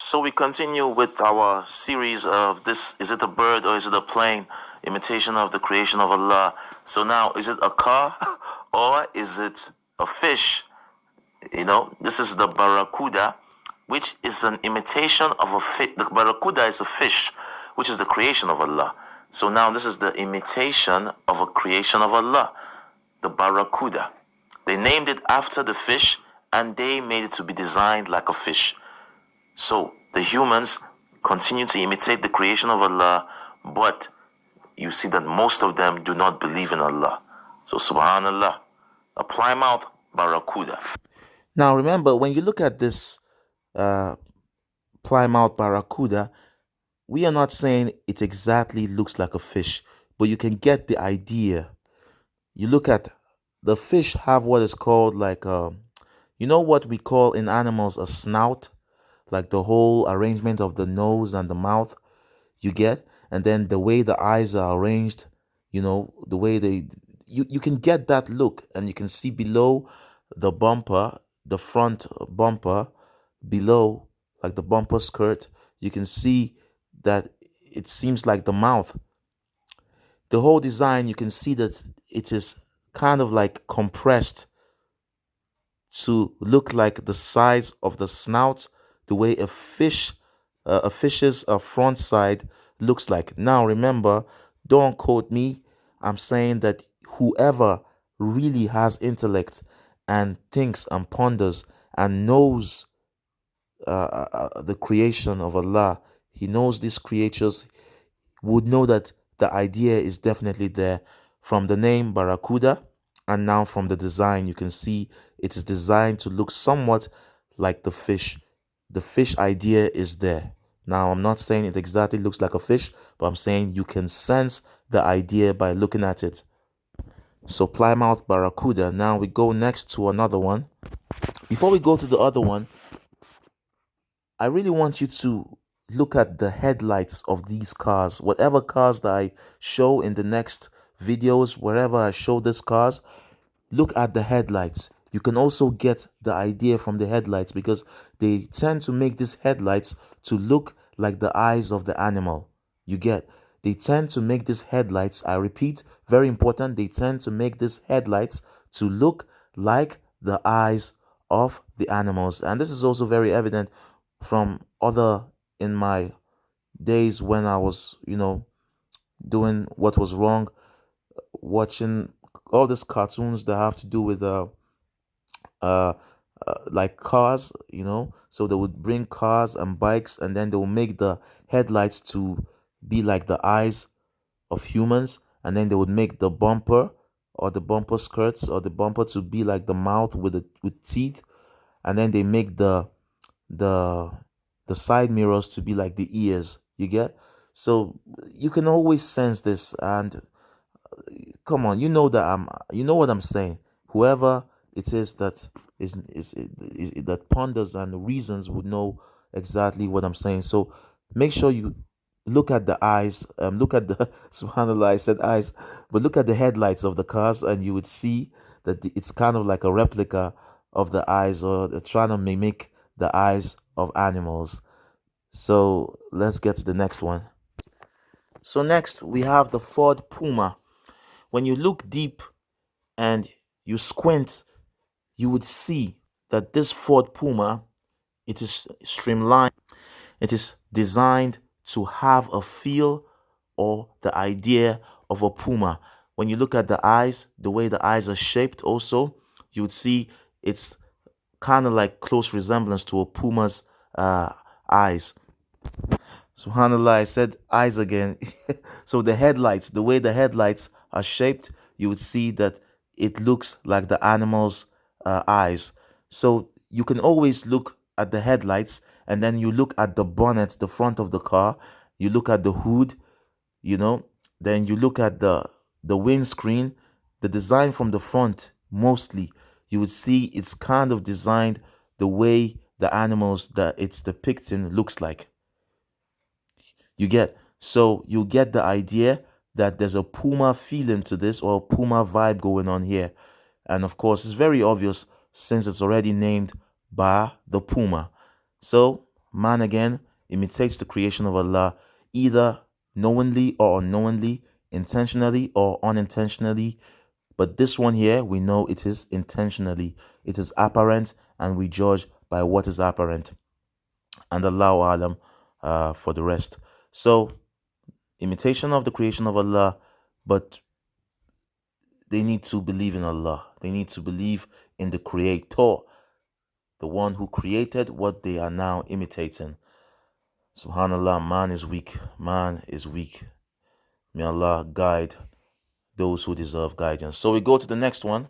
So we continue with our series of this, is it a bird or is it a plane? Imitation of the creation of Allah. So now, is it a car or is it a fish? This is the barracuda, which is an imitation of a fish. The barracuda is a fish, which is the creation of Allah. So now this is the imitation of a creation of Allah, the barracuda. They named it after the fish and they made it to be designed like a fish. So the humans continue to imitate the creation of Allah, but you see that most of them do not believe in Allah. So subhanallah, a plymouth barracuda. Now remember, when you look at this uh, plymouth barracuda, we are not saying it exactly looks like a fish, but you can get the idea. You look at the fish have what is called like what we call in animals a snout, like the whole arrangement of the nose and the mouth, you get, and then the way the eyes are arranged, the way you can get that look, and you can see below the bumper, the front bumper, below, like the bumper skirt, you can see that it seems like the mouth. The whole design, you can see that it is kind of like compressed to look like the size of the snout, the way a fish's front side looks like. Now remember, don't quote me. I'm saying that whoever really has intellect and thinks and ponders and knows the creation of Allah, he knows these creatures, would know that the idea is definitely there. From the name barracuda and now from the design, you can see it is designed to look somewhat like the fish. The fish idea is there. Now, I'm not saying it exactly looks like a fish, but I'm saying you can sense the idea by looking at it. So plymouth barracuda. Now we go next to another one. Before we go to the other one, I really want you to look at the headlights of these cars. Whatever cars that I show in the next videos, wherever I show these cars, look at the headlights. You can also get the idea from the headlights because they tend to make these headlights to look like the eyes of the animal. You get? They tend to make these headlights, I repeat, very important, they tend to make these headlights to look like the eyes of the animals. And this is also very evident from other, in my days when I was, doing what was wrong, watching all these cartoons that have to do with uh, like cars, so they would bring cars and bikes and then they will make the headlights to be like the eyes of humans, and then they would make the bumper or the bumper skirts or the bumper to be like the mouth with teeth, and then they make the the side mirrors to be like the ears, you get. So you can always sense this, and come on, you know what I'm saying. Whoever it is that is that ponders and reasons would know exactly what I'm saying. So make sure you look at the eyes, look at the subhanallah, I said eyes, but look at the headlights of the cars, and you would see that it's kind of like a replica of the eyes, or they're trying to mimic the eyes of animals. So let's get to the next one. So next we have the Ford Puma. When you look deep and you squint, you would see that this Ford Puma, it is streamlined. It is designed to have a feel or the idea of a puma. When you look at the eyes, the way the eyes are shaped also, you would see it's kind of like close resemblance to a puma's eyes. Subhanallah, I said eyes again. So the headlights, the way the headlights are shaped, you would see that it looks like the animal's eyes. So you can always look at the headlights, and then you look at the bonnet, the front of the car, you look at the hood, then you look at the windscreen, the design from the front mostly, you would see it's kind of designed the way the animals that it's depicting looks like. You get, so you get the idea that there's a puma feeling to this, or a puma vibe going on here. And of course, it's very obvious since it's already named by the puma. So Man again imitates the creation of Allah either knowingly or unknowingly, intentionally or unintentionally. But this one here, we know it is intentionally. It is apparent, and we judge by what is apparent. And Allahu Alam for the rest. So, imitation of the creation of Allah, but they need to believe in Allah. They need to believe in the Creator, the one who created what they are now imitating. Subhanallah, man is weak. Man is weak. May Allah guide those who deserve guidance. So we go to the next one.